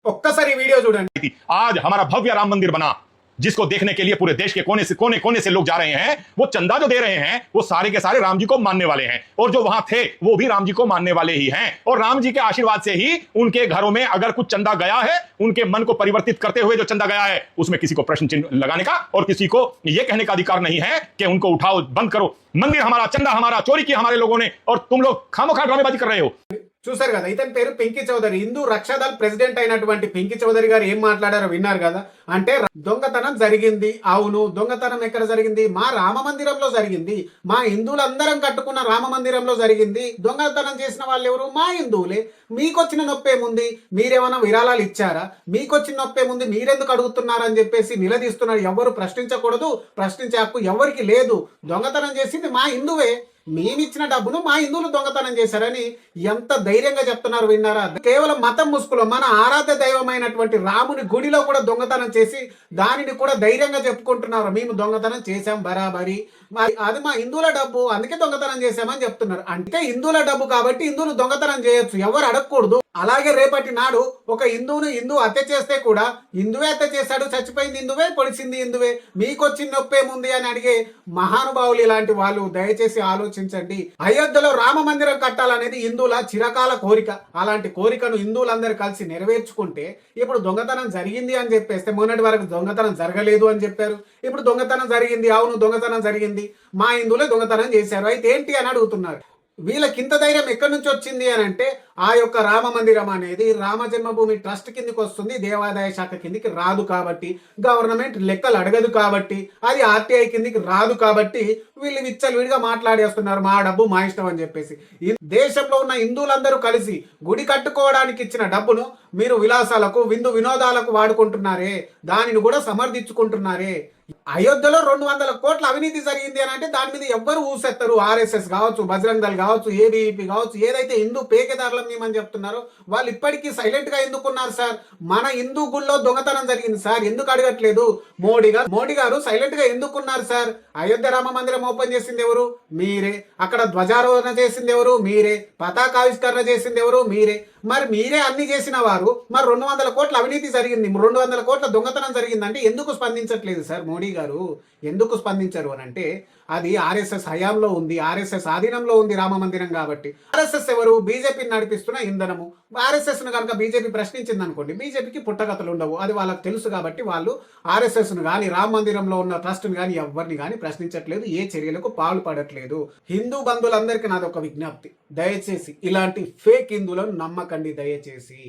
ఒక్కసారి వీడియో చూడండి। आज हमारा भव्य राम मंदिर बना, जिसको देखने के लिए पूरे देश के कोने से लोग जा रहे हैं। वो चंदा जो दे रहे हैं वो सारे के सारे राम जी को मानने वाले हैं, और जो वहां थे वो भी राम जी को मानने वाले ही हैं। और राम जी के आशीर्वाद से ही उनके घरों में अगर कुछ चंदा गया है, उनके मन को परिवर्तित करते हुए जो चंदा गया है, उसमें किसी को प्रश्न चिन्ह लगाने का और किसी को यह कहने का अधिकार नहीं है कि उनको उठाओ, बंद करो, मंदिर हमारा, चंदा हमारा, चोरी किया हमारे लोगों ने, और तुम लोग खामोखा ड्रामेबाजी कर रहे हो। చూసారు కదా, ఇతని పేరు పింకీ చౌదరి, హిందూ రక్షాదళ్ ప్రెసిడెంట్ అయినటువంటి పింకీ చౌదరి గారు ఏం మాట్లాడారో విన్నారు కదా। అంటే దొంగతనం జరిగింది, అవును దొంగతనం ఎక్కడ జరిగింది? మా రామ మందిరంలో జరిగింది, మా హిందువులందరం కట్టుకున్న రామ మందిరంలో జరిగింది। దొంగతనం చేసిన వాళ్ళు ఎవరు? మా హిందువులే। మీకొచ్చిన నొప్పేముంది? మీరేమైనా విరాళాలు ఇచ్చారా? మీకొచ్చిన నొప్పేముంది? మీరెందుకు అడుగుతున్నారని చెప్పేసి నిలదీస్తున్నారు। ఎవరు ప్రశ్నించకూడదు, ప్రశ్నించే హక్కు ఎవరికి లేదు। దొంగతనం చేసింది మా హిందువే, మేమిచ్చిన డబ్బును మా హిందువులు దొంగతనం చేశారని ఎంత ధైర్యంగా చెప్తున్నారు, విన్నారా? కేవలం మతం ముసుగులో మన ఆరాధ్య దైవమైనటువంటి రాముని గుడిలో కూడా దొంగతనం చేసి దానిని కూడా ధైర్యంగా చెప్పుకుంటున్నారు, మేము దొంగతనం చేశాం బరాబరి, అది మా హిందువుల డబ్బు అందుకే దొంగతనం చేశామని చెప్తున్నారు। అంటే హిందువుల డబ్బు కాబట్టి హిందువులు దొంగతనం చేయొచ్చు, ఎవరు అడగకూడదు। అలాగే రేపటి నాడు ఒక హిందువు హత్య చేస్తే కూడా హిందువే హత్య చేశాడు, చచ్చిపోయింది హిందువే, పొడిచింది హిందువే, మీకొచ్చిన నొప్పేముంది అని అడిగే మహానుభావులు ఇలాంటి వాళ్ళు దయచేసి ఆలోచించండి। అయోధ్యలో రామ మందిరం కట్టాలనేది హిందువుల చిరకాల కోరిక, అలాంటి కోరికను హిందువులందరూ కలిసి నెరవేర్చుకుంటే ఇప్పుడు దొంగతనం జరిగింది అని చెప్పేస్తే, మొన్నటి వరకు దొంగతనం జరగలేదు అని చెప్పారు, ఇప్పుడు దొంగతనం జరిగింది, అవును దొంగతనం జరిగింది, మా హిందువులే దొంగతనం చేశారు, అయితే ఏంటి అని అడుగుతున్నారు। వీళ్ళకి ఇంత ధైర్యం ఎక్కడి నుంచి వచ్చింది అని అంటే, ఆ యొక్క రామ మందిరం అనేది రామ జన్మభూమి ట్రస్ట్ కిందకి వస్తుంది, దేవాదాయ శాఖ కిందకి రాదు కాబట్టి, గవర్నమెంట్ లెక్కలు అడగదు కాబట్టి, అది ఆర్టీఐ కిందకి రాదు కాబట్టి వీళ్ళు విచ్చలవిడిగా మాట్లాడేస్తున్నారు, మా డబ్బు మా ఇష్టం అని చెప్పేసి। దేశంలో ఉన్న హిందువులందరూ కలిసి గుడి కట్టుకోవడానికి ఇచ్చిన డబ్బును మీరు విలాసాలకు, విందు వినోదాలకు వాడుకుంటున్నారే, దానిని కూడా సమర్థించుకుంటున్నారే। అయోధ్యలో 200 కోట్ల అవినీతి జరిగింది అని అంటే దాని మీద ఎవ్వరు ఊసెత్తరు। ఆర్ఎస్ఎస్ కావచ్చు, బజరంగ్ దళ్ కావచ్చు, ఏబీవీపీ కావచ్చు, ఏదైతే హిందూ పేకేదారులం మేమని చెప్తున్నారో వాళ్ళు ఇప్పటికీ సైలెంట్ గా ఎందుకున్నారు సార్? మన హిందూ గుళ్ళో దొంగతనం జరిగింది సార్, ఎందుకు అడగట్లేదు? మోడీ గారు సైలెంట్ గా ఎందుకున్నారు సార్? అయోధ్య రామ మందిరం ఓపెన్ చేసింది ఎవరు? మీరే। అక్కడ ధ్వజారోహణ చేసింది ఎవరు? మీరే। పతాకావిష్కరణ చేసింది ఎవరు? మీరే। మరి మీరే అన్ని చేసిన వారు, మరి 200 కోట్ల అవినీతి జరిగింది, 200 కోట్ల దొంగతనం జరిగిందంటే ఎందుకు స్పందించట్లేదు సార్ మోడీ గారు? ఎందుకు స్పందించరు అని అంటే, అది ఆర్ఎస్ఎస్ హయాంలో ఉంది, ఆర్ఎస్ఎస్ ఆధీనంలో ఉంది రామ మందిరం కాబట్టి। ఆర్ఎస్ఎస్ ఎవరు? బీజేపీని నడిపిస్తున్న ఇంధనము। ఆర్ఎస్ఎస్ ను కనుక బీజేపీ ప్రశ్నించింది అనుకోండి, బీజేపీకి పుట్టగతలు ఉండవు, అది వాళ్ళకి తెలుసు కాబట్టి వాళ్ళు ఆర్ఎస్ఎస్ ను కానీ రామ మందిరంలో ఉన్న ట్రస్ట్ ను కానీ ఎవరిని కానీ ప్రశ్నించట్లేదు, ఏ చర్యలకు పాల్పడట్లేదు। హిందూ బంధువులందరికీ నాదొక విజ్ఞప్తి, దయచేసి ఇలాంటి ఫేక్ హిందువులను నమ్మకండి దయచేసి।